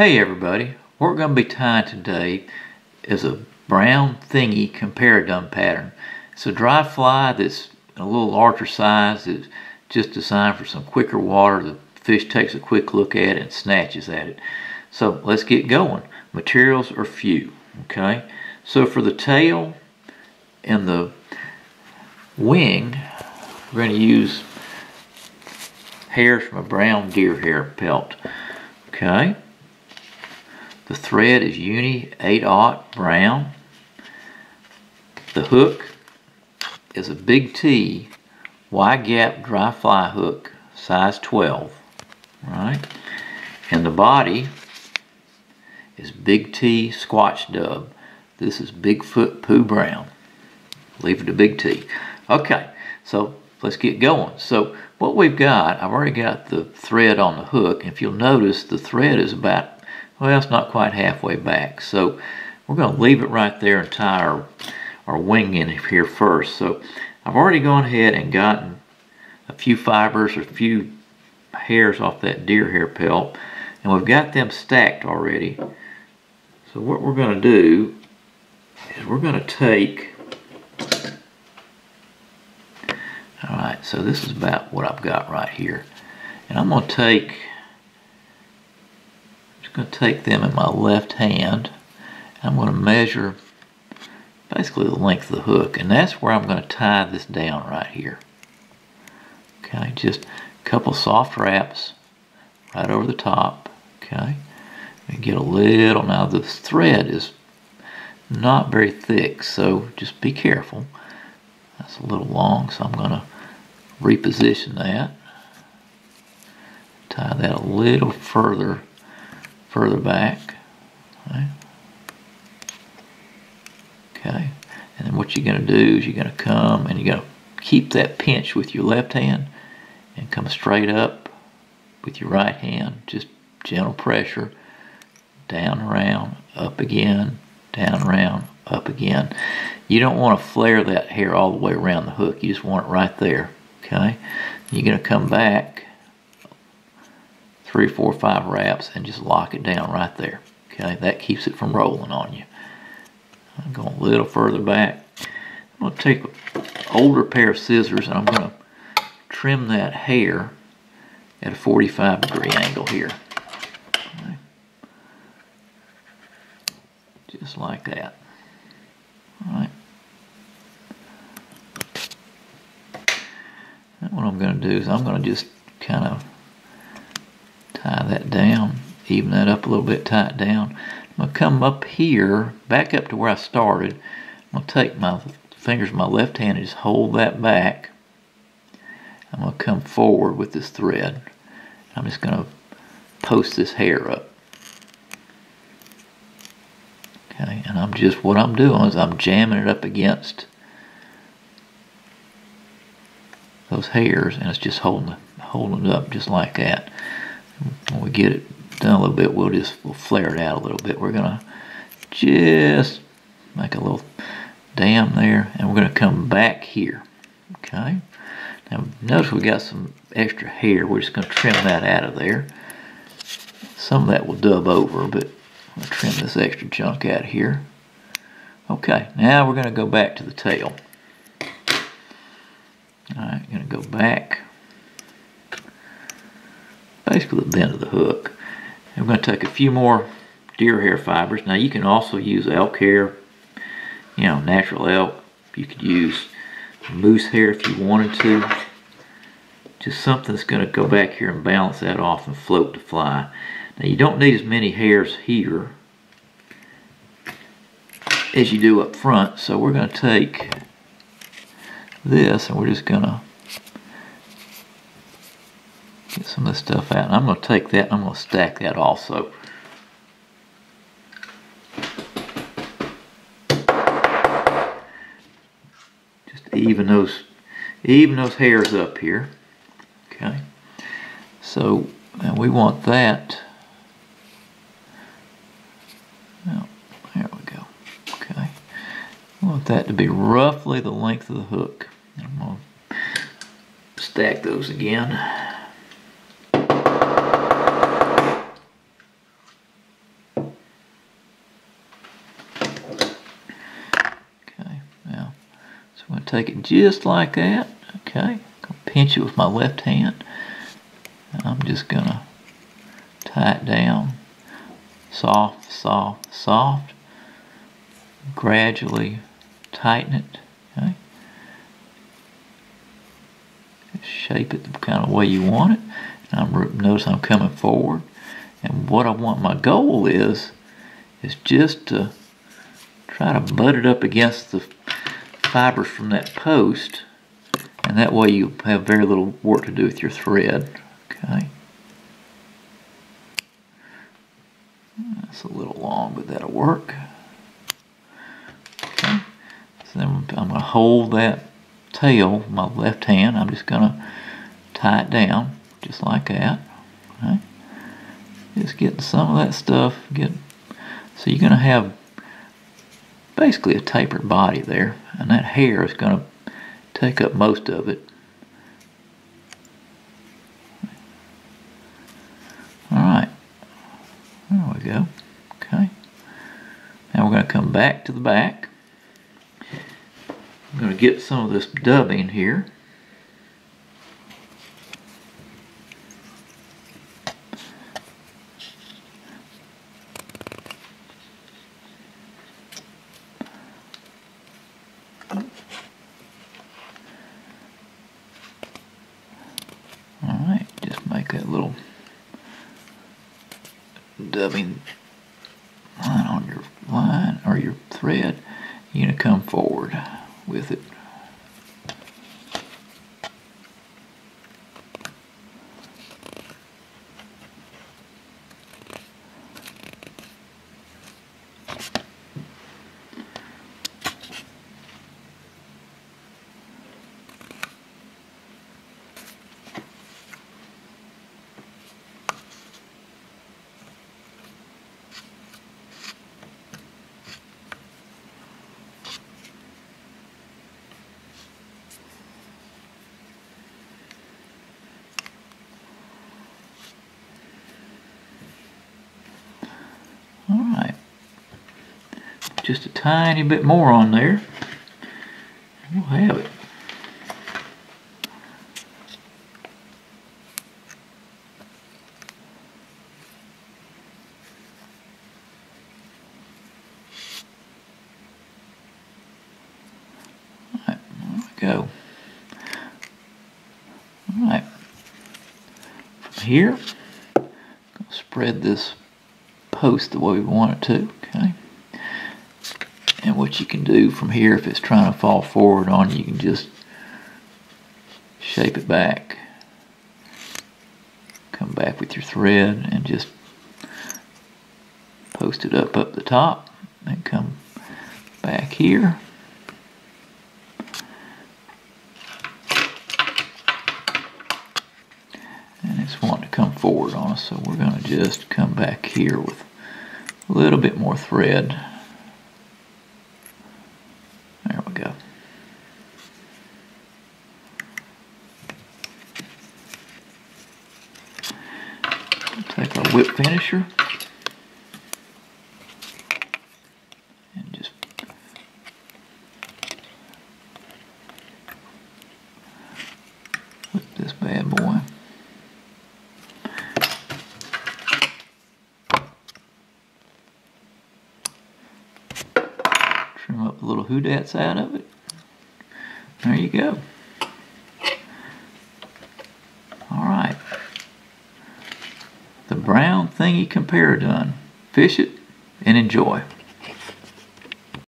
Hey everybody, what we're going to be tying today is a brown thingy Comparadun pattern. It's a dry fly that's a little larger size. It's just designed for some quicker water. The fish takes a quick look at it and snatches at it. So let's get going. Materials are few, okay? So for the tail and the wing, we're going to use hairs from a brown deer hair pelt, okay? The thread is uni 8/0 brown. The hook is a big T wide gap dry fly hook, size 12, right? And the body is big T Squatch dub. This is Bigfoot Pooh Brown. Leave it to big T. Okay, so let's get going. So what we've got, I've already got the thread on the hook. If you'll notice, the thread is about, well, it's not quite halfway back. So we're going to leave it right there and tie our wing in here first. So I've already gone ahead and gotten a few fibers or a few hairs off that deer hair pelt, and we've got them stacked already. So what we're going to do is we're going to take, alright, so this is about what I've got right here. And I'm going to take, them in my left hand. I'm going to measure basically the length of the hook, and that's where I'm going to tie this down right here. Okay, just a couple soft wraps right over the top. Okay, and get a little, now this thread is not very thick, so just be careful. That's a little long, so I'm going to reposition that. Tie that a little further back. Okay, and then what you're going to do is you're going to come and you're going to keep that pinch with your left hand and come straight up with your right hand. Just gentle pressure, down, around, up again, down, around, up again. You don't want to flare that hair all the way around the hook. You just want it right there. Okay, you're going to come back 3, 4, 5 wraps and just lock it down right there. Okay, that keeps it from rolling on you. I'm going a little further back. I'm going to take an older pair of scissors and I'm going to trim that hair at a 45-degree angle here. Okay. Just like that. All right. And what I'm going to do is I'm going to just kind of tie that down, even that up a little bit, tie it down. I'm going to come up here, back up to where I started. I'm going to take my fingers of my left hand and just hold that back. I'm going to come forward with this thread. I'm just going to post this hair up. Okay, and what I'm doing is I'm jamming it up against those hairs, and it's just holding it up just like that. When we get it done a little bit, we'll flare it out a little bit. We're going to just make a little dam there, and we're going to come back here. Okay. Now notice we got some extra hair. We're just going to trim that out of there. Some of that will dub over, but I'll trim this extra junk out of here. Okay, now we're going to go back to the tail. Alright, going to go back, basically the bend of the hook. And we're going to take a few more deer hair fibers. Now you can also use elk hair, you know, natural elk. You could use moose hair if you wanted to. Just something that's going to go back here and balance that off and float the fly. Now you don't need as many hairs here as you do up front, so we're going to take this and we're just going to get some of this stuff out. And I'm going to take that and I'm going to stack that also. Just even those hairs up here. Okay. So, and we want that. Oh, there we go. Okay. We want that to be roughly the length of the hook. I'm going to stack those again. take it just like that. Okay, pinch it with my left hand. I'm just gonna tie it down. Soft, soft, soft. Gradually tighten it. Okay. Shape it the kind of way you want it. And notice I'm coming forward. And what I want, my goal is just to try to butt it up against the fibers from that post, and that way you have very little work to do with your thread. Okay. That's a little long, but that'll work. Okay. So then I'm going to hold that tail with my left hand. I'm just going to tie it down just like that. Okay. Just getting some of that stuff. So you're going to have basically a tapered body there, and that hair is going to take up most of it. Alright, there we go. Okay, now we're going to come back to the back. I'm going to get some of this dubbing here. Alright, just make that little dubbing line on your line or your thread. You're going to come forward with it. Alright, just a tiny bit more on there, and we'll have it. Alright, there we go. Alright, from here, I'm going to spread this post the way we want it to. Okay, and what you can do from here, if it's trying to fall forward on you, you can just shape it back, come back with your thread and just post it up the top, and come back here. And it's wanting to come forward on us, so we're going to just come back here with a little bit more thread. There we go. Take our whip finisher and just whip this bad boy. Trim up the little hoodats out of it. There you go. Alright. The brown thingy Comparadun. Fish it and enjoy.